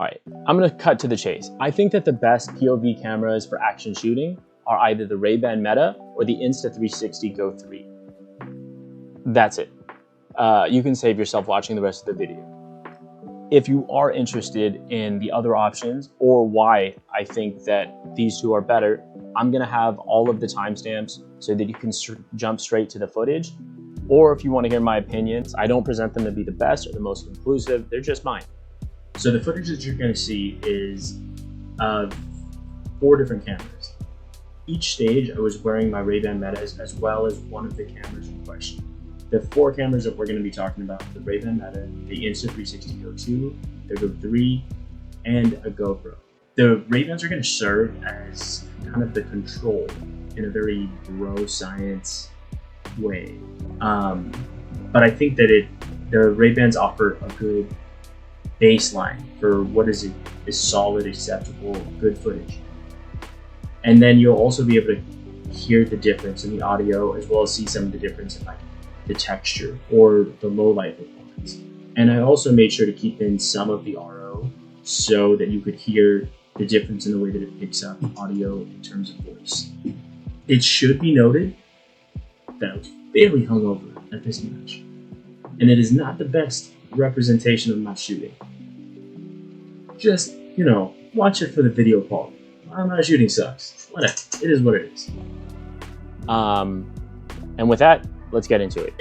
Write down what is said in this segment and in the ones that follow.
All right, I'm gonna cut to the chase. I think that the best POV cameras for action shooting are either the Ray-Ban Meta or the Insta360 GO3. That's it. You can save yourself watching the rest of the video. If you are interested in the other options or why I think that these two are better, I'm gonna have all of the timestamps so that you can jump straight to the footage. Or if you wanna hear my opinions, I don't present them to be the best or the most conclusive, they're just mine. So the footage that you're gonna see is 4 different cameras. Each stage I was wearing my Ray-Ban Metas as well as one of the cameras in question. The 4 cameras that we're going to be talking about are the Ray-Ban Meta, the Insta360 GO2, the GO3, and a GoPro. The Ray-Bans are going to serve as kind of the control in a very bro science way. But I think that the Ray-Bans offer a good baseline for what is solid, acceptable, good footage. And then you'll also be able to hear the difference in the audio as well as see some of the difference in like the texture or the low light performance. And I also made sure to keep in some of the RO so that you could hear the difference in the way that it picks up audio in terms of voice. It should be noted that I was fairly hungover at this match, and it is not the best representation of my shooting. Just, you know, watch it for the video quality. My shooting sucks. Whatever. It is what it is. And with that, let's get into it.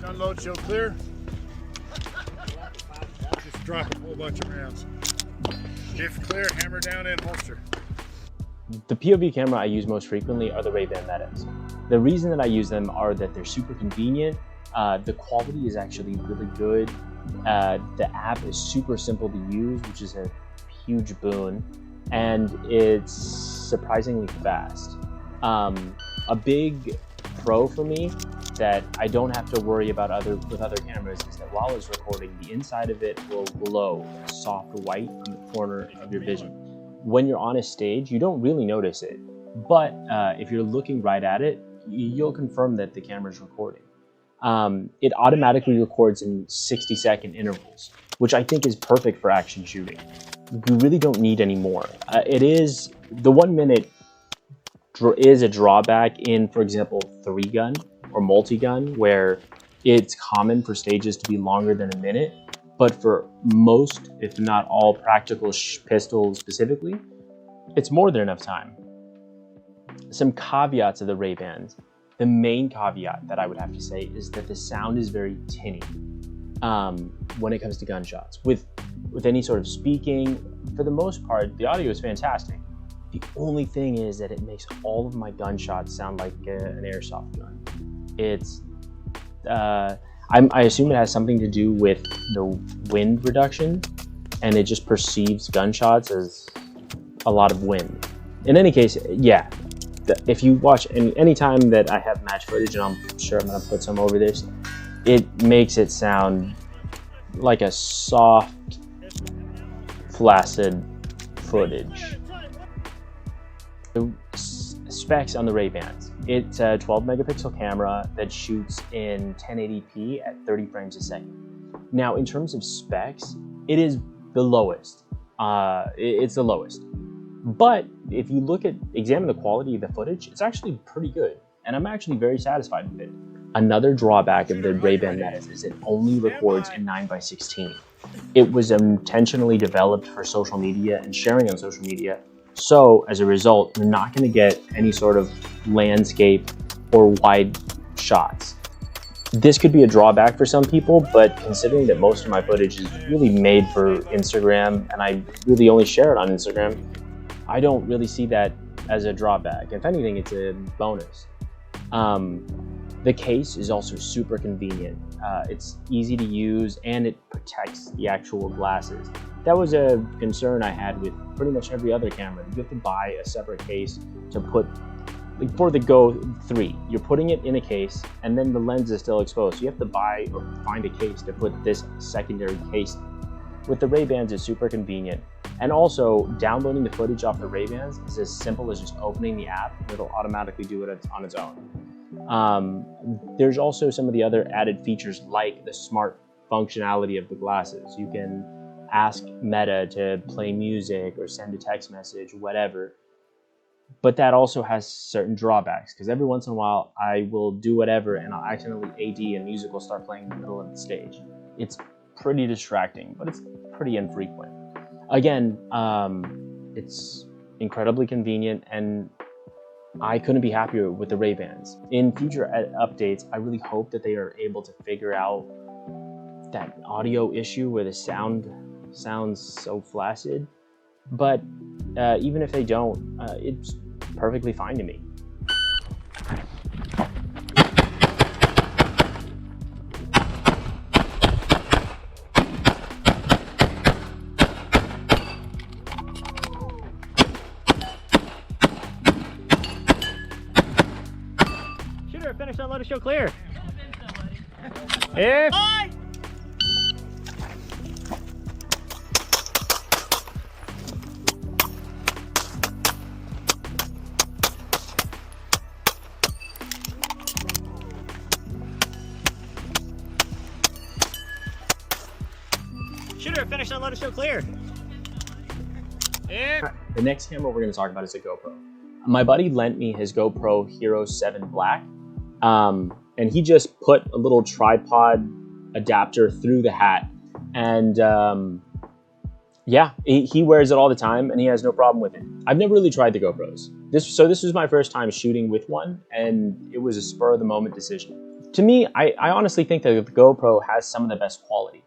Unload, show clear. Just drop a whole bunch of rounds. If clear, hammer down and holster. The POV camera I use most frequently are the Ray-Ban Metas. The reason that I use them are that they're super convenient. The quality is actually really good. The app is super simple to use, which is a huge boon, and it's surprisingly fast. A big pro for me that I don't have to worry about with other cameras is that while it's recording, the inside of it will glow a soft white on the corner of your vision. When you're on a stage, you don't really notice it, but if you're looking right at it, you'll confirm that the camera's recording. It automatically records in 60-second intervals, which I think is perfect for action shooting. You really don't need any more. The 1 minute is a drawback in, for example, 3-gun or multi-gun, where it's common for stages to be longer than a minute. But for most, if not all practical pistols specifically, it's more than enough time. Some caveats of the Ray-Bans. The main caveat that I would have to say is that the sound is very tinny when it comes to gunshots. With any sort of speaking, for the most part, the audio is fantastic. The only thing is that it makes all of my gunshots sound like an airsoft gun. I assume it has something to do with the wind reduction, and it just perceives gunshots as a lot of wind. In any case, yeah. If you watch any time that I have match footage, and I'm sure I'm going to put some over this, it makes it sound like a soft, flaccid footage. The specs on the Ray-Bans. It's a 12 megapixel camera that shoots in 1080p at 30 frames a second. Now, in terms of specs, it is the lowest. It's the lowest. But if you examine the quality of the footage, it's actually pretty good, and I'm actually very satisfied with it. Another drawback of the Ray-Ban Metas is it only records in 9:16. It was intentionally developed for social media and sharing on social media, so as a result, you're not going to get any sort of landscape or wide shots. This could be a drawback for some people, but considering that most of my footage is really made for Instagram, and I really only share it on Instagram, I don't really see that as a drawback. If anything, it's a bonus. The case is also super convenient. It's easy to use, and it protects the actual glasses. That was a concern I had with pretty much every other camera. You have to buy a separate case to put, like for the GO3, you're putting it in a case, and then the lens is still exposed. So you have to buy or find a case to put this secondary case in. With the Ray-Bans, it's super convenient. And also, downloading the footage off the Ray-Bans is as simple as just opening the app, and it'll automatically do it on its own. There's also some of the other added features like the smart functionality of the glasses. You can ask Meta to play music or send a text message, whatever. But that also has certain drawbacks, because every once in a while I will do whatever and I'll accidentally AD and music will start playing in the middle of the stage. It's pretty distracting, but it's pretty infrequent. Again, it's incredibly convenient, and I couldn't be happier with the Ray-Bans. In future updates, I really hope that they are able to figure out that audio issue where the sound sounds so flaccid. But even if they don't, it's perfectly fine to me. Shooter, finish that, let us show clear. If Shooter, finish that, let us show clear. The next camera we're going to talk about is a GoPro. My buddy lent me his GoPro Hero 7 Black, and he just put a little tripod adapter through the hat, and yeah, he wears it all the time and he has no problem with it. I've never really tried the GoPros. This was my first time shooting with one, and it was a spur of the moment decision. To me, I honestly think that the GoPro has some of the best quality.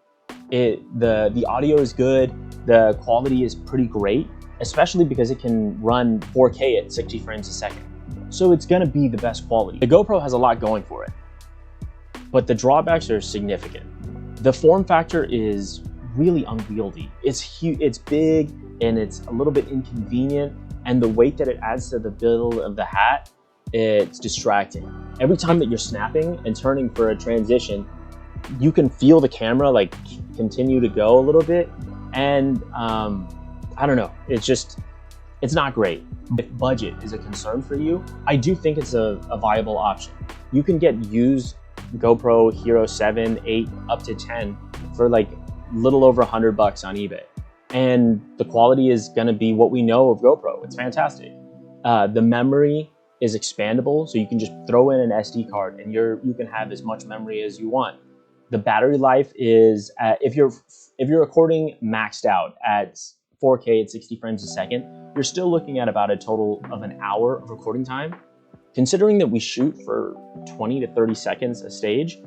The audio is good, the quality is pretty great, especially because it can run 4K at 60 frames a second. So it's gonna be the best quality. The GoPro has a lot going for it, but the drawbacks are significant. The form factor is really unwieldy. It's huge, it's big, and it's a little bit inconvenient, and the weight that it adds to the build of the hat, it's distracting. Every time that you're snapping and turning for a transition, you can feel the camera like continue to go a little bit, and I don't know, it's not great. If budget is a concern for you, I do think it's a viable option. You can get used GoPro Hero 7, 8, up to 10 for like little over $100 on eBay. And the quality is gonna be what we know of GoPro. It's fantastic. The memory is expandable, so you can just throw in an SD card and you can have as much memory as you want. The battery life is, if you're recording maxed out at 4K at 60 frames a second, you're still looking at about a total of an hour of recording time. Considering that we shoot for 20 to 30 seconds a stage,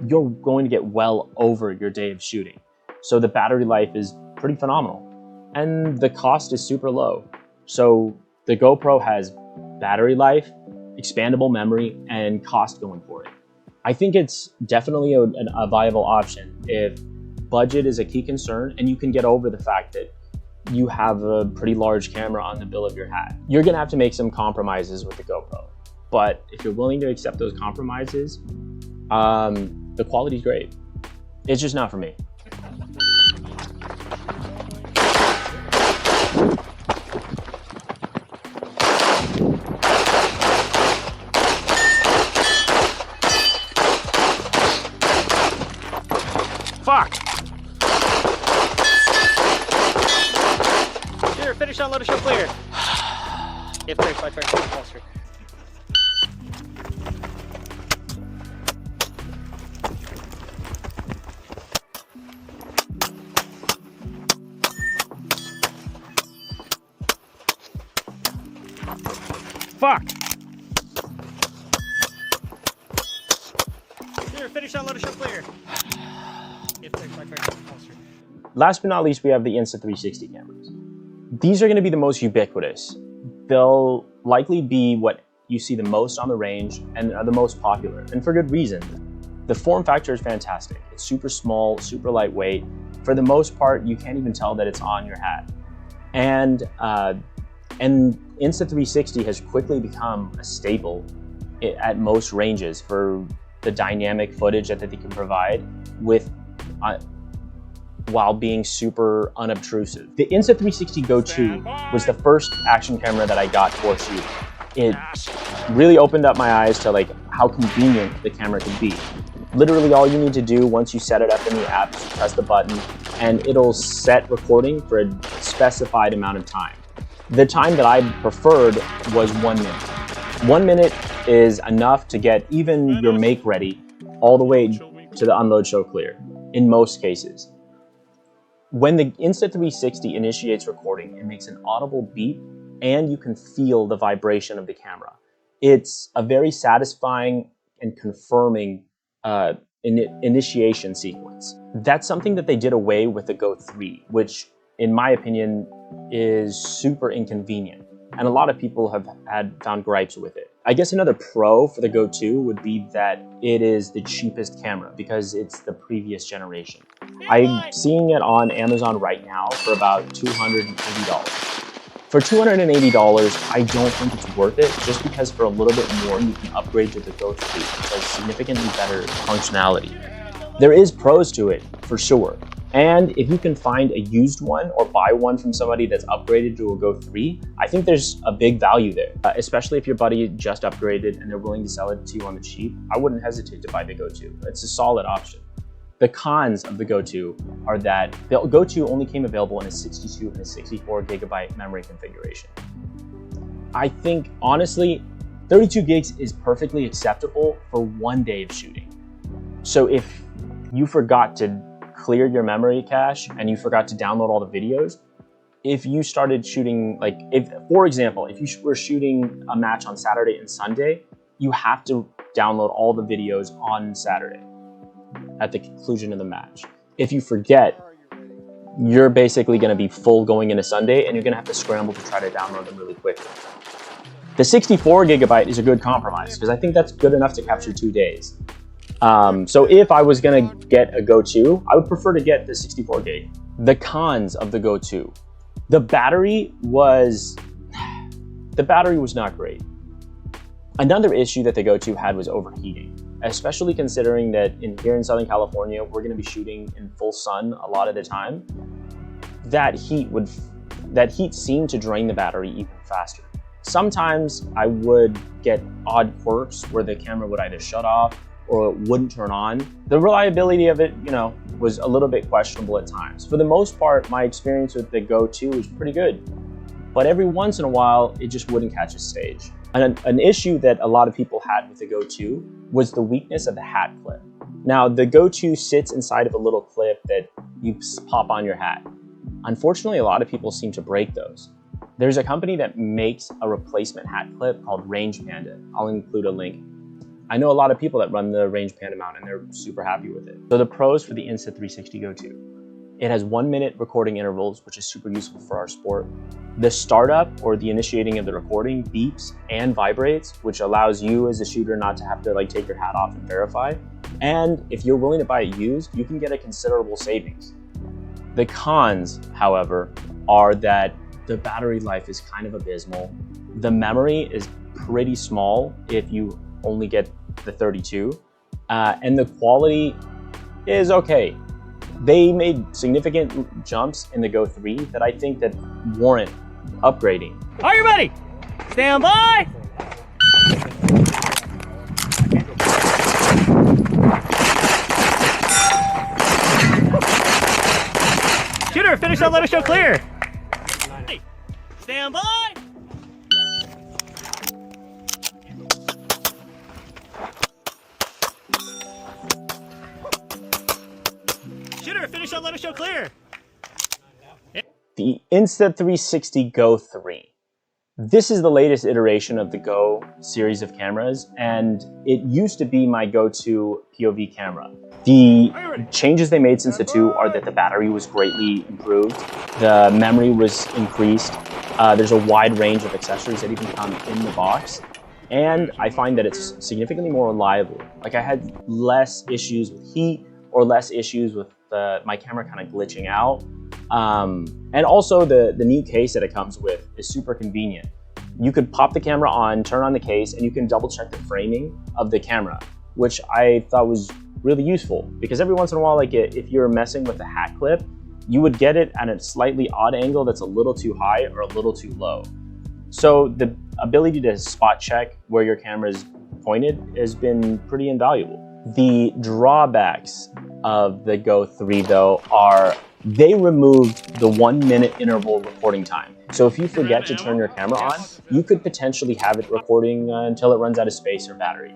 you're going to get well over your day of shooting. So the battery life is pretty phenomenal. And the cost is super low. So the GoPro has battery life, expandable memory, and cost going for it. I think it's definitely a viable option if budget is a key concern and you can get over the fact that you have a pretty large camera on the bill of your hat. You're gonna have to make some compromises with the GoPro. But if you're willing to accept those compromises, the quality's great. It's just not for me. Fuck! Here, finish on, let us show clear. If there's my turn, closer. Fuck! Here, finish on, let us show clear. If there's my turn, closer. Last but not least, we have the Insta360 cameras. These are going to be the most ubiquitous. They'll likely be what you see the most on the range and are the most popular, and for good reason. The form factor is fantastic. It's super small, super lightweight. For the most part, you can't even tell that it's on your hat. And Insta360 has quickly become a staple at most ranges for the dynamic footage that they can provide with while being super unobtrusive. The Insta360 GO2 was the first action camera that I got for shooting. It really opened up my eyes to like how convenient the camera can be. Literally all you need to do once you set it up in the app is press the button and it'll set recording for a specified amount of time. The time that I preferred was 1 minute. 1 minute is enough to get even your make ready all the way to the unload show clear, in most cases. When the Insta360 initiates recording, it makes an audible beep and you can feel the vibration of the camera. It's a very satisfying and confirming initiation sequence. That's something that they did away with the GO3, which in my opinion is super inconvenient. And a lot of people have found gripes with it. I guess another pro for the GO2 would be that it is the cheapest camera because it's the previous generation. I'm seeing it on Amazon right now for about $280. For $280, I don't think it's worth it just because for a little bit more, you can upgrade to the GO3, which has significantly better functionality. There is pros to it, for sure. And if you can find a used one or buy one from somebody that's upgraded to a GO3, I think there's a big value there, especially if your buddy just upgraded and they're willing to sell it to you on the cheap. I wouldn't hesitate to buy the GO2. It's a solid option. The cons of the GO2 are that the GO2 only came available in a 62 and a 64 gigabyte memory configuration. I think, honestly, 32 gigs is perfectly acceptable for 1 day of shooting. So if you forgot to clear your memory cache and you forgot to download all the videos, if you started shooting, like for example, if you were shooting a match on Saturday and Sunday, you have to download all the videos on Saturday at the conclusion of the match. If you forget, you're basically going to be full going into Sunday and you're going to have to scramble to try to download them really quickly. The 64 gigabyte is a good compromise because I think that's good enough to capture 2 days. So if I was gonna get a GO2, I would prefer to get the 64 gig. The cons of the GO2. The battery was not great. Another issue that the GO2 had was overheating, especially considering that here in Southern California, we're gonna be shooting in full sun a lot of the time. That heat seemed to drain the battery even faster. Sometimes I would get odd quirks where the camera would either shut off or it wouldn't turn on. The reliability of it, was a little bit questionable at times. For the most part, my experience with the GO2 was pretty good, but every once in a while, it just wouldn't catch a stage. An issue that a lot of people had with the GO2 was the weakness of the hat clip. Now, the GO2 sits inside of a little clip that you pop on your hat. Unfortunately, a lot of people seem to break those. There's a company that makes a replacement hat clip called Panda. I'll include a link. I know a lot of people that run the Panda mount and they're super happy with it. So the pros for the Insta360 GO2. It has 1 minute recording intervals, which is super useful for our sport. The startup or the initiating of the recording beeps and vibrates, which allows you as a shooter not to have to take your hat off and verify. And if you're willing to buy it used, you can get a considerable savings. The cons, however, are that the battery life is kind of abysmal. The memory is pretty small if you only get the 32, and the quality is okay. They made significant jumps in the GO3 that I think that warrant upgrading. Are you ready? Stand by! Shooter, finish that, let us show clear. Stand by! Shooter, finish up, let us show clear. The Insta360 GO3. This is the latest iteration of the Go series of cameras, and it used to be my go-to POV camera. The changes they made since the 2 are that the battery was greatly improved, the memory was increased, there's a wide range of accessories that even come in the box, and I find that it's significantly more reliable. I had less issues with heat or less issues with my camera kind of glitching out. And also the new case that it comes with is super convenient. You could pop the camera on, turn on the case, and you can double check the framing of the camera, which I thought was really useful because every once in a while, if you're messing with the hat clip you would get it at a slightly odd angle that's a little too high or a little too low. So the ability to spot check where your camera is pointed has been pretty invaluable. The drawbacks of the Go3 though are they removed the 1 minute interval recording time. So if you forget to turn your camera on, you could potentially have it recording until it runs out of space or battery,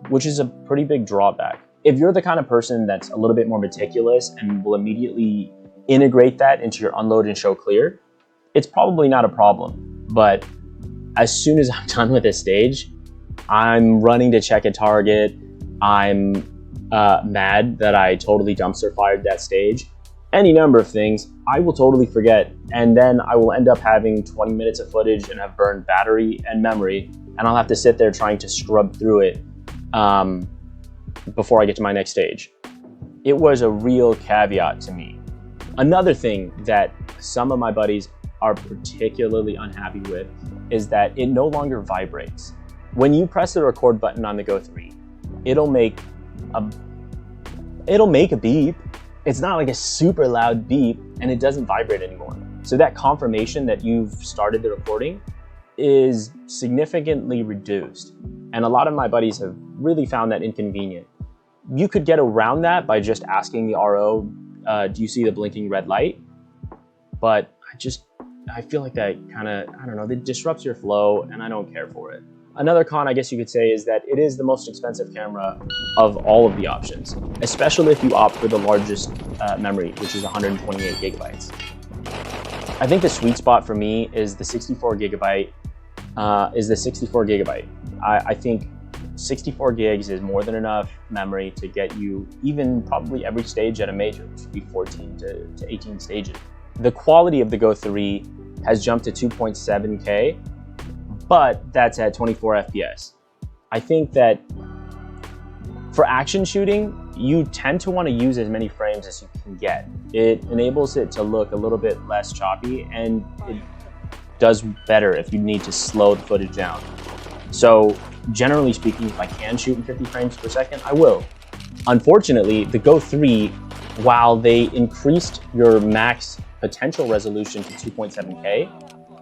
which is a pretty big drawback. If you're the kind of person that's a little bit more meticulous and will immediately integrate that into your unload and show clear, it's probably not a problem. But as soon as I'm done with this stage, I'm running to check a target. I'm mad that I totally dumpster fired that stage. Any number of things I will totally forget, and then I will end up having 20 minutes of footage and have burned battery and memory, and I'll have to sit there trying to scrub through it before I get to my next stage. It was a real caveat to me. Another thing that some of my buddies are particularly unhappy with is that it no longer vibrates. When you press the record button on the Go3, it'll make a beep. It's not like a super loud beep, and it doesn't vibrate anymore. So that confirmation that you've started the recording is significantly reduced. And a lot of my buddies have really found that inconvenient. You could get around that by just asking the RO, do you see the blinking red light? But I feel like that kind of, I don't know, it disrupts your flow, and I don't care for it. Another con, I guess you could say, is that it is the most expensive camera of all of the options, especially if you opt for the largest memory, which is 128 gigabytes. I think the sweet spot for me is the 64 gigabyte. I think 64 gigs is more than enough memory to get you even probably every stage at a major, which would be 14 to 18 stages. The quality of the Go3 has jumped to 2.7K, but that's at 24 FPS. I think that for action shooting, you tend to want to use as many frames as you can get. It enables it to look a little bit less choppy, and it does better if you need to slow the footage down. So generally speaking, if I can shoot in 50 frames per second, I will. Unfortunately, the Go3, while they increased your max potential resolution to 2.7K,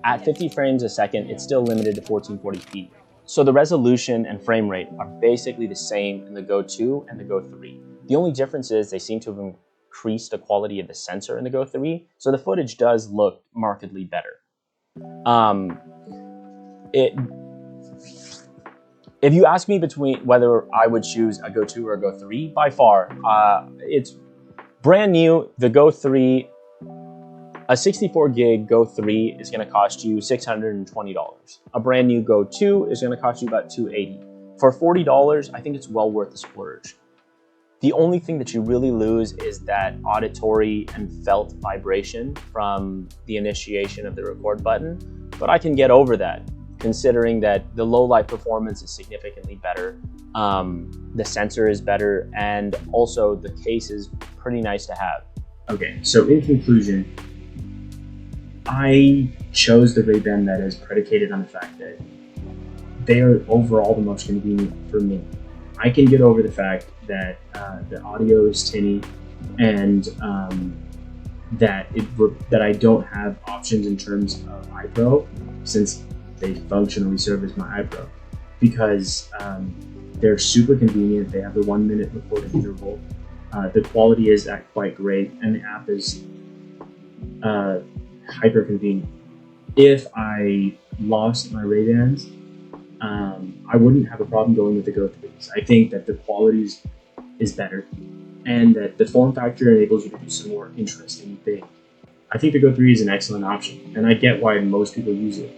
at 50 frames a second, it's still limited to 1440p. So the resolution and frame rate are basically the same in the Go2 and the Go3. The only difference is they seem to have increased the quality of the sensor in the Go3, so the footage does look markedly better. If you ask me between whether I would choose a Go2 or a Go3, by far, it's brand new. The Go3, a 64 gig Go3 is going to cost you $620. A brand new Go2 is going to cost you about $280. For $40, I think it's well worth the splurge. The only thing that you really lose is that auditory and felt vibration from the initiation of the record button, but I can get over that, considering that the low light performance is significantly better, the sensor is better, and also the case is pretty nice to have. Okay, so in conclusion, I chose the Ray-Ban Meta as predicated on the fact that they are overall the most convenient for me. I can get over the fact that the audio is tinny, and that I don't have options in terms of iPro, since they functionally serve as my iPro, because they're super convenient. They have the 1 minute recording interval. The quality is quite great, and the app is hyper convenient. If I lost my Ray-Bans, I wouldn't have a problem going with the Go3s. I think that the quality is better, and that the form factor enables you to do some more interesting things. I think the Go3 is an excellent option, and I get why most people use it.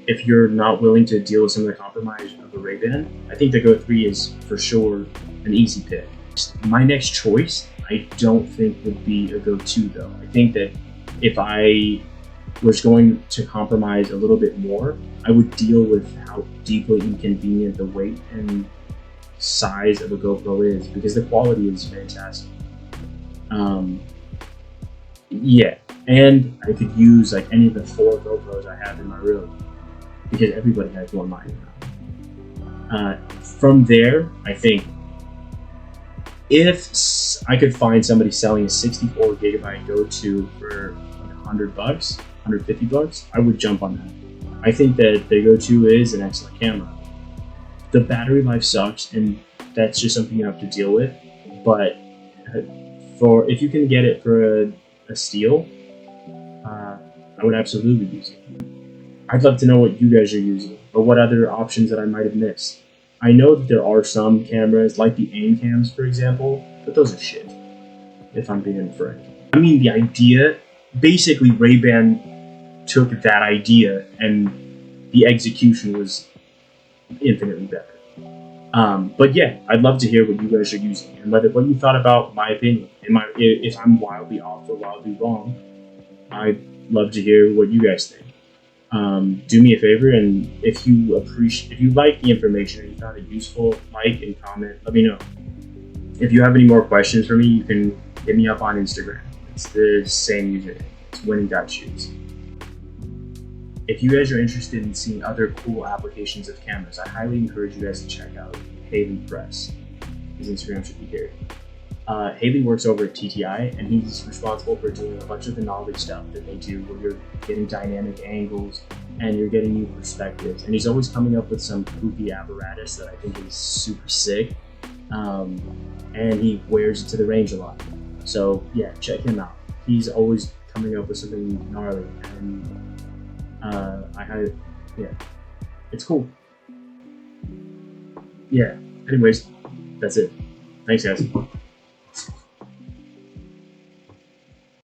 If you're not willing to deal with some of the compromise of a Ray-Ban, I think the Go3 is for sure an easy pick. My next choice, I don't think would be a Go2 though. I think that if I was going to compromise a little bit more, I would deal with how deeply inconvenient the weight and size of a GoPro is, because the quality is fantastic. Yeah, and I could use like any of the 4 GoPros I have in my room, because everybody has one lying around. From there, I think I could find somebody selling a 64 gigabyte GO2 for like $100, $150, I would jump on that. I think that the GO2 is an excellent camera. The battery life sucks, and that's just something you have to deal with. But if you can get it for a steal, I would absolutely use it. I'd love to know what you guys are using, or what other options that I might have missed. I know that there are some cameras, like the aim cams, for example, but those are shit, if I'm being frank. I mean, the idea, basically Ray-Ban took that idea and the execution was infinitely better. But yeah, I'd love to hear what you guys are using and what you thought about my opinion. If I'm wildly off or wildly wrong, I'd love to hear what you guys think. Do me a favor, and if you like the information and you found it useful, like and comment, let me know. If you have any more questions for me, you can hit me up on Instagram. It's the same username. It's winning.shoes. If you guys are interested in seeing other cool applications of cameras, I highly encourage you guys to check out Haley Press. His Instagram should be here. Haley works over at TTI, and he's responsible for doing a bunch of the knowledge stuff that they do, where you're getting dynamic angles and you're getting new perspectives. And he's always coming up with some goofy apparatus that I think is super sick. And he wears it to the range a lot. So yeah, check him out. He's always coming up with something gnarly, and it's cool. Yeah. Anyways, that's it. Thanks, guys.